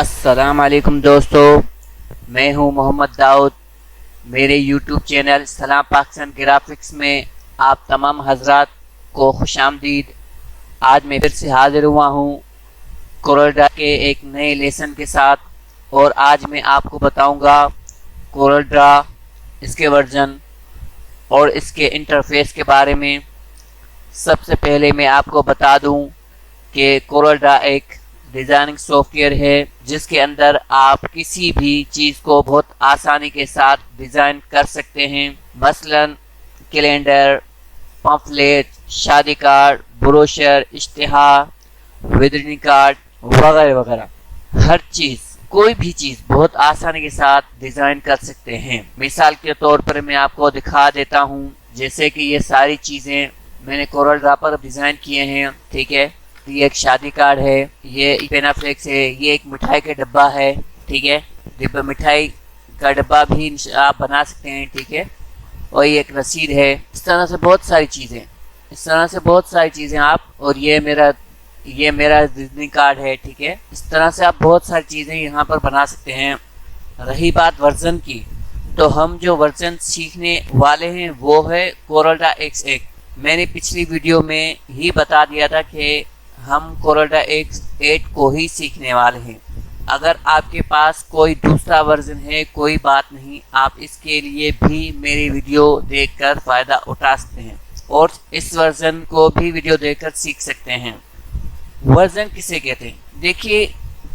अस्सलाम वालेकुम दोस्तों, मैं हूं मोहम्मद दाऊद। मेरे यूट्यूब चैनल सलाम पाकिस्तान ग्राफिक्स में आप तमाम हजरात को खुशामदीद। आज मैं फिर से हाजिर हुआ हूं कोरल के एक नए लेसन के साथ और आज मैं आपको बताऊंगा कोरल ड्रा, इसके वर्जन और इसके इंटरफेस के बारे में। सबसे पहले मैं आपको बता दूं कि कोरल ड्रा एक डिज़ाइनिंग सॉफ्टवेयर है जिसके अंदर आप किसी भी चीज़ को बहुत आसानी के साथ डिज़ाइन कर सकते हैं। मसलन कैलेंडर, पम्फलेट, शादी कार्ड, ब्रोशर, इश्तिहार, विजिटिंग कार्ड वगैरह वगैरह। हर चीज़, कोई भी चीज़ बहुत आसानी के साथ डिज़ाइन कर सकते हैं। मिसाल के तौर पर मैं आपको दिखा देता हूँ, जैसे कि ये सारी चीज़ें मैंने कोरल ड्रा पर डिज़ाइन किए हैं। ठीक है, ये एक शादी कार्ड है, ये पेनाफ्लेक्स है, ये एक मिठाई का डब्बा है। ठीक है, डिब्बा मिठाई का डब्बा भी आप बना सकते हैं। ठीक है, और ये एक रसीद है। इस तरह से बहुत सारी चीज़ें आप, और ये मेरा विजिटिंग कार्ड है। ठीक है, इस तरह से आप बहुत सारी चीज़ें यहाँ पर बना सकते हैं। रही बात वर्जन की, तो हम जो वर्जन सीखने वाले हैं वो है कोरल ड्रा X8। मैंने पिछली वीडियो में ही बता दिया था कि हम कोरल ड्रा X8 को ही सीखने वाले हैं। अगर आपके पास कोई दूसरा वर्जन है, कोई बात नहीं, आप इसके लिए भी मेरी वीडियो देखकर फ़ायदा उठा सकते हैं और इस वर्जन को भी वीडियो देखकर सीख सकते हैं। वर्जन किसे कहते हैं? देखिए,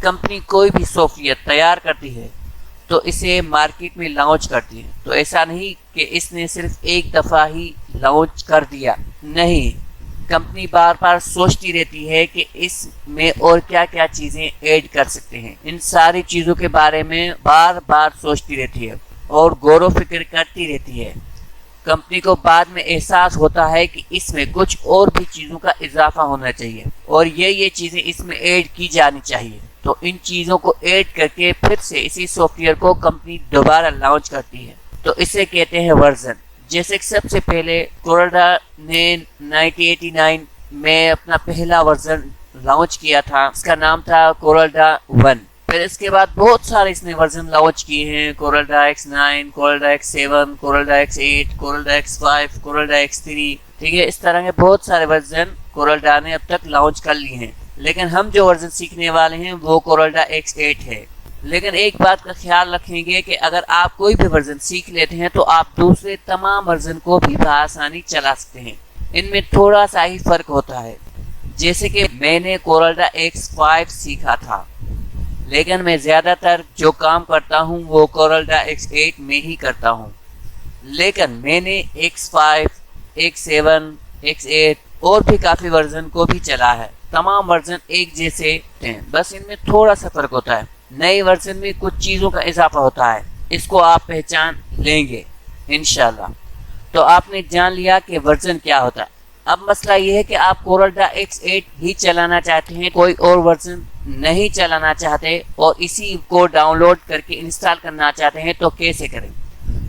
कंपनी कोई भी सॉफ्टवेयर तैयार करती है तो इसे मार्केट में लॉन्च करती है। तो ऐसा नहीं कि इसने सिर्फ एक दफ़ा ही लॉन्च कर दिया, नहीं, कंपनी बार बार सोचती रहती है कि इसमें और क्या क्या चीज़ें ऐड कर सकते हैं। इन सारी चीज़ों के बारे में बार बार सोचती रहती है और गौर फिक्र करती रहती है। कंपनी को बाद में एहसास होता है कि इसमें कुछ और भी चीज़ों का इजाफा होना चाहिए और ये चीज़ें इसमें ऐड की जानी चाहिए। तो इन चीज़ों को ऐड करके फिर से इसी सॉफ्टवेयर को कंपनी दोबारा लॉन्च करती है। तो इसे कहते हैं वर्जन। जैसे कि सबसे पहले कोरल ड्रा ने 1989 में अपना पहला वर्जन लॉन्च किया था, इसका नाम था कोरल ड्रा 1। फिर इसके बाद बहुत सारे इसने वर्जन लॉन्च किए हैं, Corel Draw X9, Corel Draw X7, Corel Draw X8, Corel Draw X5, Corel Draw X3। ठीक है, इस तरह के बहुत सारे वर्जन कोरल ड्रा ने अब तक लॉन्च कर लिए हैं, लेकिन हम जो वर्जन सीखने वाले हैं वो कोरल ड्रा X8 है। लेकिन एक बात का ख्याल रखेंगे कि अगर आप कोई भी वर्जन सीख लेते हैं तो आप दूसरे तमाम वर्जन को भी आसानी चला सकते हैं। इनमें थोड़ा सा ही फर्क होता है। जैसे कि मैंने कोरल ड्रा X5 सीखा था, लेकिन मैं ज़्यादातर जो काम करता हूँ वो कोरल ड्रा X8 में ही करता हूँ। लेकिन मैंने X5, X7, X8 और भी काफ़ी वर्जन को भी चला है। तमाम वर्जन एक जैसे हैं, बस इनमें थोड़ा सा फर्क होता है। नए वर्जन में कुछ चीज़ों का इजाफा होता है, इसको आप पहचान लेंगे इंशाल्लाह। तो आपने जान लिया कि वर्जन क्या होता है। अब मसला ये है कि आप कोरल ड्रा X8 ही चलाना चाहते हैं, कोई और वर्जन नहीं चलाना चाहते और इसी को डाउनलोड करके इंस्टॉल करना चाहते हैं, तो कैसे करें?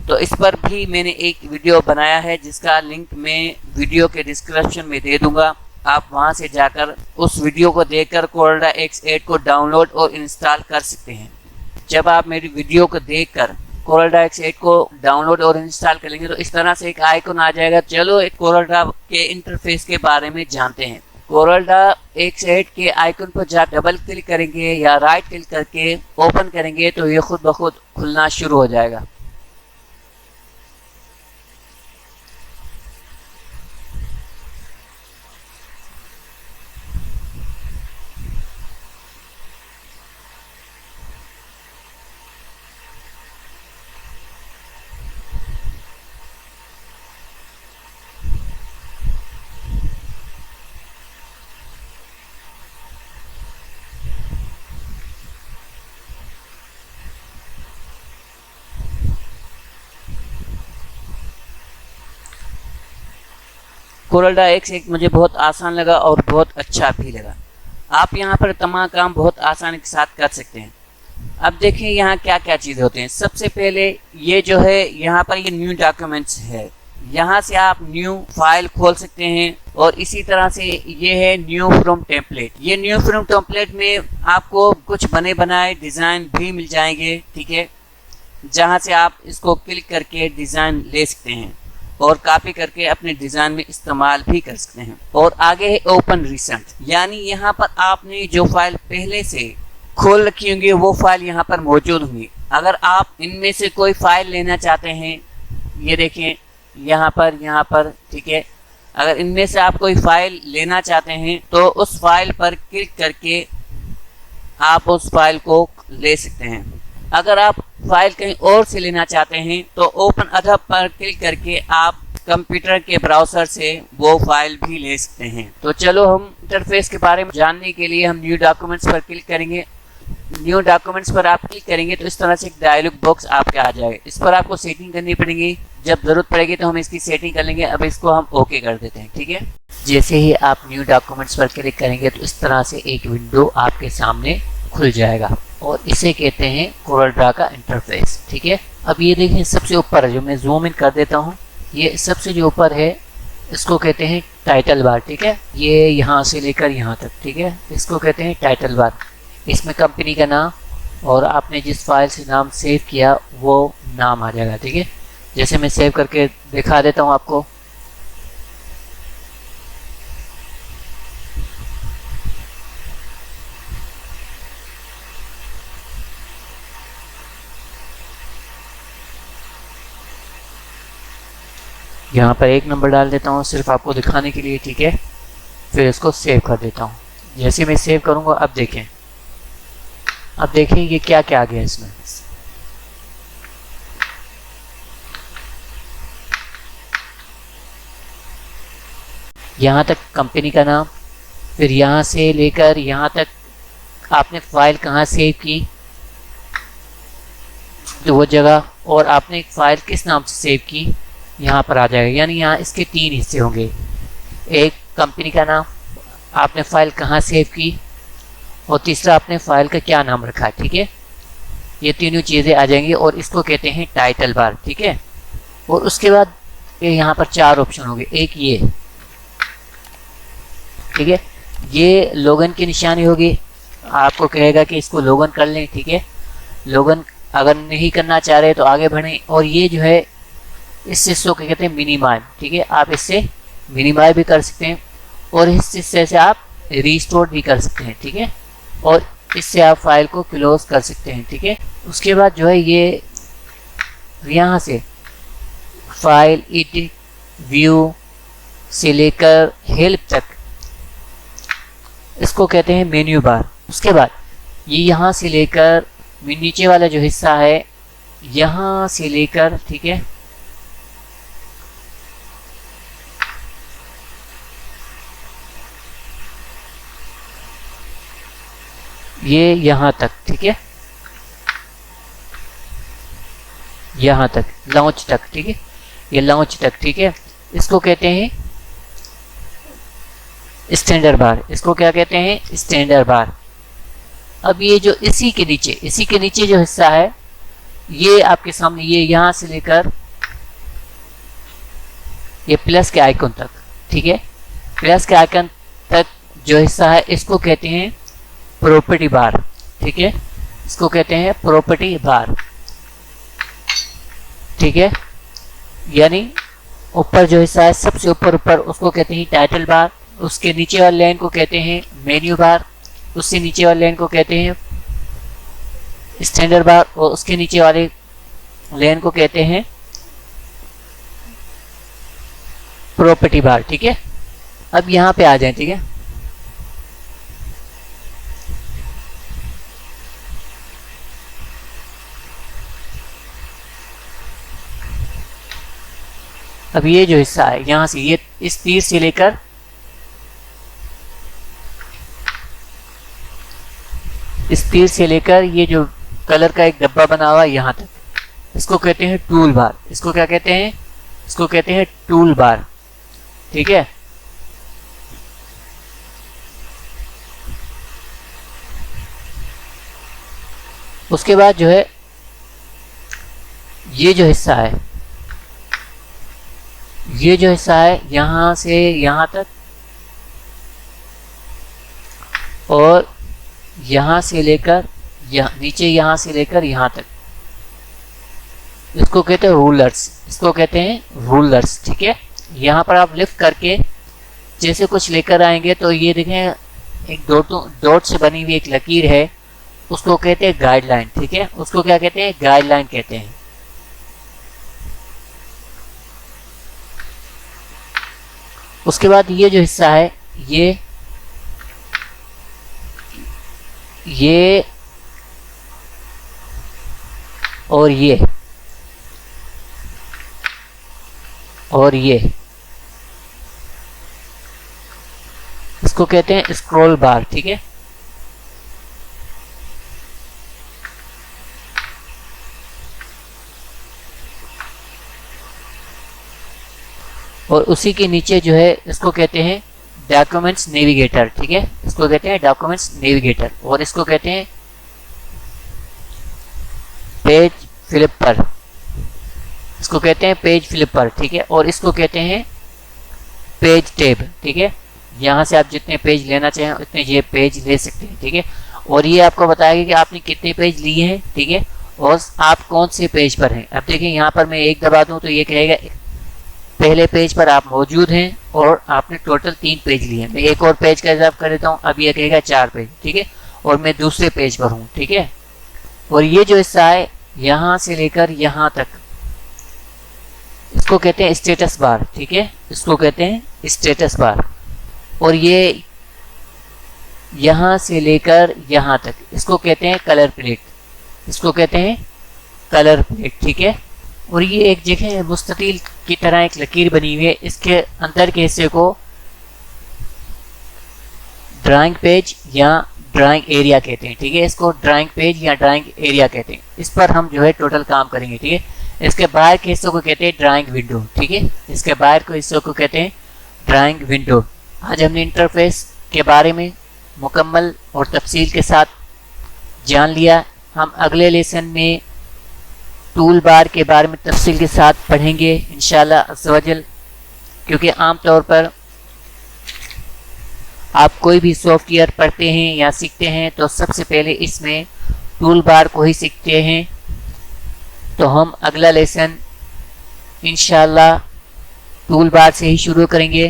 तो इस पर भी मैंने एक वीडियो बनाया है जिसका लिंक मैं वीडियो के डिस्क्रिप्शन में दे दूंगा। आप वहां से जाकर उस वीडियो को देखकर कोरल ड्रा X8 को डाउनलोड और इंस्टॉल कर सकते हैं। जब आप मेरी वीडियो को देखकर कोरल ड्रा X8 को डाउनलोड और इंस्टॉल कर लेंगे तो इस तरह से एक आइकन आ जाएगा। चलो एक कोरल ड्रा के इंटरफेस के बारे में जानते हैं। कोरल ड्रा X8 के आइकन पर जब डबल क्लिक करेंगे या राइट क्लिक करके ओपन करेंगे तो ये खुद ब खुद खुलना शुरू हो जाएगा। कोरल ड्रा X8 मुझे बहुत आसान लगा और बहुत अच्छा भी लगा। आप यहाँ पर तमाम काम बहुत आसानी के साथ कर सकते हैं। अब देखिए यहाँ क्या क्या चीज़ें होती हैं। सबसे पहले ये जो है यहाँ पर ये न्यू डॉक्यूमेंट्स है, यहाँ से आप न्यू फाइल खोल सकते हैं। और इसी तरह से ये है न्यू फ्रॉम टेम्पलेट। ये न्यू फ्रॉम टेम्पलेट में आपको कुछ बने बनाए डिज़ाइन भी मिल जाएंगे, ठीक है, जहाँ से आप इसको क्लिक करके डिज़ाइन ले सकते हैं और कॉपी करके अपने डिज़ाइन में इस्तेमाल भी कर सकते हैं। और आगे है ओपन रिसेंट, यानी यहाँ पर आपने जो फाइल पहले से खोल रखी होंगी वो फाइल यहाँ पर मौजूद होंगी। अगर आप इनमें से कोई फाइल लेना चाहते हैं, ये देखें यहाँ पर, ठीक है, अगर इनमें से आप कोई फाइल लेना चाहते हैं तो उस फाइल पर क्लिक करके आप उस फाइल को ले सकते हैं। अगर आप फाइल कहीं और से लेना चाहते हैं तो ओपन अदर पर क्लिक करके आप कंप्यूटर के ब्राउज़र से वो फाइल भी ले सकते हैं। तो चलो हम इंटरफेस के बारे में जानने के लिए हम न्यू डॉक्यूमेंट्स पर क्लिक करेंगे। न्यू डॉक्यूमेंट्स पर आप क्लिक करेंगे तो इस तरह से एक डायलॉग बॉक्स आपके आ जाएगा। इस पर आपको सेटिंग करनी पड़ेगी, जब ज़रूरत पड़ेगी तो हम इसकी सेटिंग कर लेंगे। अब इसको हम ओके कर देते हैं, ठीक है। जैसे ही आप न्यू डॉक्यूमेंट्स पर क्लिक करेंगे तो इस तरह से एक विंडो आपके सामने खुल जाएगा और इसे कहते हैं कोरल का इंटरफेस, ठीक है। अब ये देखें सबसे ऊपर है, जो मैं जूम इन कर देता हूँ, ये सबसे जो ऊपर है इसको कहते हैं टाइटल बार, ठीक है। ये यहाँ से लेकर यहाँ तक, ठीक है, इसको कहते हैं टाइटल बार। इसमें कंपनी का नाम और आपने जिस फाइल से नाम सेव किया वो नाम आ जाएगा, ठीक है। जैसे मैं सेव करके दिखा देता हूँ आपको। यहाँ पर 1 नंबर डाल देता हूँ सिर्फ आपको दिखाने के लिए, ठीक है। फिर इसको सेव कर देता हूँ। जैसे मैं सेव करूँगा अब देखें ये क्या क्या आ गया इसमें। यहाँ तक कंपनी का नाम, फिर यहाँ से लेकर यहाँ तक आपने फाइल कहाँ सेव की तो वो जगह, और आपने एक फाइल किस नाम से सेव की यहाँ पर आ जाएगा। यानी यहाँ इसके 3 हिस्से होंगे, एक कंपनी का नाम, आपने फाइल कहाँ सेव की, और तीसरा आपने फाइल का क्या नाम रखा है, ठीक है। ये तीनों चीज़ें आ जाएंगी और इसको कहते हैं टाइटल बार, ठीक है। और उसके बाद यहाँ पर 4 ऑप्शन होंगे। एक ये, ठीक है, ये लॉगिन की निशानी होगी, आपको कहेगा कि इसको लॉगिन कर लें, ठीक है। लॉगिन अगर नहीं करना चाह रहे तो आगे बढ़ें। और ये जो है इस हिस्से को कहते हैं मिनिमाइज, ठीक है, आप इससे मिनिमाइज भी कर सकते हैं और इस हिस्से से आप रीस्टोर भी कर सकते हैं, ठीक है। और इससे आप फाइल को क्लोज कर सकते हैं, ठीक है। उसके बाद जो है ये यहाँ से फाइल एडिट व्यू से लेकर हेल्प तक इसको कहते हैं मेन्यू बार। उसके बाद ये यहाँ से लेकर नीचे वाला जो हिस्सा है यहाँ से लेकर, ठीक है, ये यहाँ तक, ठीक है, यहाँ तक लॉन्च तक, ठीक है, ये लॉन्च तक, ठीक है। इसको कहते हैं स्टैंडर्ड बार। इसको क्या कहते हैं? Standard bar. अब ये जो इसी के नीचे जो हिस्सा है ये आपके सामने, ये यहाँ से लेकर ये प्लस के आइकन तक, ठीक है, प्लस के आइकन तक जो हिस्सा है इसको कहते हैं प्रॉपर्टी बार, ठीक है, इसको कहते हैं प्रॉपर्टी बार, ठीक है। यानी ऊपर जो हिस्सा है सबसे ऊपर उसको कहते हैं टाइटल बार, उसके नीचे वाले लाइन को कहते हैं मेन्यू बार, उससे नीचे वाले लाइन को कहते हैं स्टैंडर्ड बार और उसके नीचे वाले लाइन को कहते हैं प्रॉपर्टी बार, ठीक है। अब यहाँ पे आ जाए, ठीक है, अब ये जो हिस्सा है यहाँ से, ये इस तीर से लेकर ये जो कलर का एक डब्बा बना हुआ है यहाँ तक, इसको कहते हैं टूल बार। इसको क्या कहते हैं? इसको कहते हैं टूल बार, ठीक है। उसके बाद जो है ये जो हिस्सा है ये जो हिस्सा है यहाँ से यहाँ तक और यहाँ से लेकर नीचे यहाँ से लेकर यहाँ तक, इसको कहते हैं रूलर्स, इसको कहते हैं रूलर्स। ठीक है, यहाँ पर आप लिफ्ट करके जैसे कुछ लेकर आएंगे तो ये देखें एक डॉट से बनी हुई एक लकीर है, उसको कहते हैं गाइडलाइन। ठीक है, उसको क्या कहते हैं? गाइडलाइन कहते हैं। उसके बाद ये जो हिस्सा है ये और ये इसको कहते हैं स्क्रॉल बार। ठीक है, और उसी के नीचे जो है इसको कहते हैं डॉक्यूमेंट्स नेविगेटर। ठीक है, इसको कहते हैं डॉक्यूमेंट्स नेविगेटर और इसको कहते हैं पेज फ्लिपर, इसको कहते हैं पेज फ्लिपर। ठीक है, और इसको कहते हैं पेज टेब। ठीक है, यहाँ से आप जितने पेज लेना चाहें उतने ये पेज ले सकते हैं। ठीक है, और ये आपको बताएगा कि आपने कितने पेज लिए हैं। ठीक है, और आप कौन से पेज पर हैं। अब देखिए यहाँ पर मैं एक दबा दूँ तो ये कहेगा पहले पेज पर आप मौजूद हैं और आपने टोटल 3 पेज लिए हैं। मैं एक और पेज का हिसाब कर देता हूँ, अब ये कहेगा 4 पेज। ठीक है, और मैं दूसरे पेज पर हूँ। ठीक है, और ये जो हिस्सा है यहाँ से लेकर यहाँ तक, इसको कहते हैं स्टेटस बार। ठीक है, इसको कहते हैं स्टेटस बार। और ये यहाँ से लेकर यहाँ तक, इसको कहते हैं कलर प्लेट, इसको कहते हैं कलर प्लेट। ठीक है, और ये एक जगह मुस्ततील की तरह एक लकीर बनी हुई है, इसके अंदर के हिस्से को ड्राइंग पेज या ड्राइंग एरिया कहते हैं। ठीक है, इसको ड्राइंग पेज या ड्राइंग एरिया कहते हैं। इस पर हम जो है टोटल काम करेंगे। ठीक है, इसके बाहर के हिस्सों को कहते हैं ड्राइंग विंडो। ठीक है, इसके बाहर के हिस्सों को कहते हैं ड्राइंग विंडो। आज हमने इंटरफेस के बारे में मुकम्मल और तफसील के साथ जान लिया। हम अगले लेसन में टूल बार के बारे में तफसील के साथ पढ़ेंगे इंशाल्लाह अज़्ज़वजल, क्योंकि आम तौर पर आप कोई भी सॉफ्टवेयर पढ़ते हैं या सीखते हैं तो सबसे पहले इसमें टूल बार को ही सीखते हैं। तो हम अगला लेसन इंशाल्लाह टूल बार से ही शुरू करेंगे।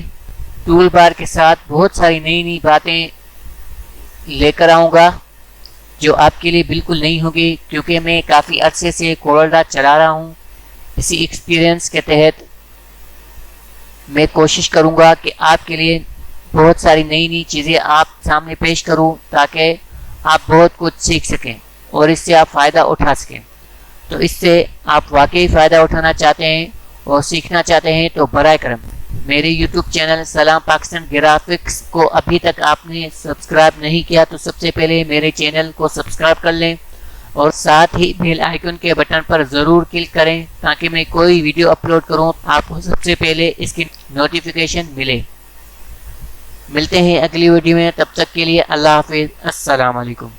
टूल बार के साथ बहुत सारी नई नई बातें लेकर आऊँगा जो आपके लिए बिल्कुल नहीं होगी, क्योंकि मैं काफ़ी अरसे से कोरलड्रॉ चला रहा हूँ। इसी एक्सपीरियंस के तहत मैं कोशिश करूँगा कि आपके लिए बहुत सारी नई नई चीज़ें आप सामने पेश करूँ ताकि आप बहुत कुछ सीख सकें और इससे आप फ़ायदा उठा सकें। तो इससे आप वाकई फ़ायदा उठाना चाहते हैं और सीखना चाहते हैं तो बराए करम मेरे YouTube चैनल सलाम पाकिस्तान ग्राफिक्स को अभी तक आपने सब्सक्राइब नहीं किया तो सबसे पहले मेरे चैनल को सब्सक्राइब कर लें और साथ ही बेल आइकन के बटन पर ज़रूर क्लिक करें ताकि मैं कोई वीडियो अपलोड करूं आपको सबसे पहले इसकी नोटिफिकेशन मिले। मिलते हैं अगली वीडियो में, तब तक के लिए अल्लाह हाफिज़, अस्सलाम वालेकुम।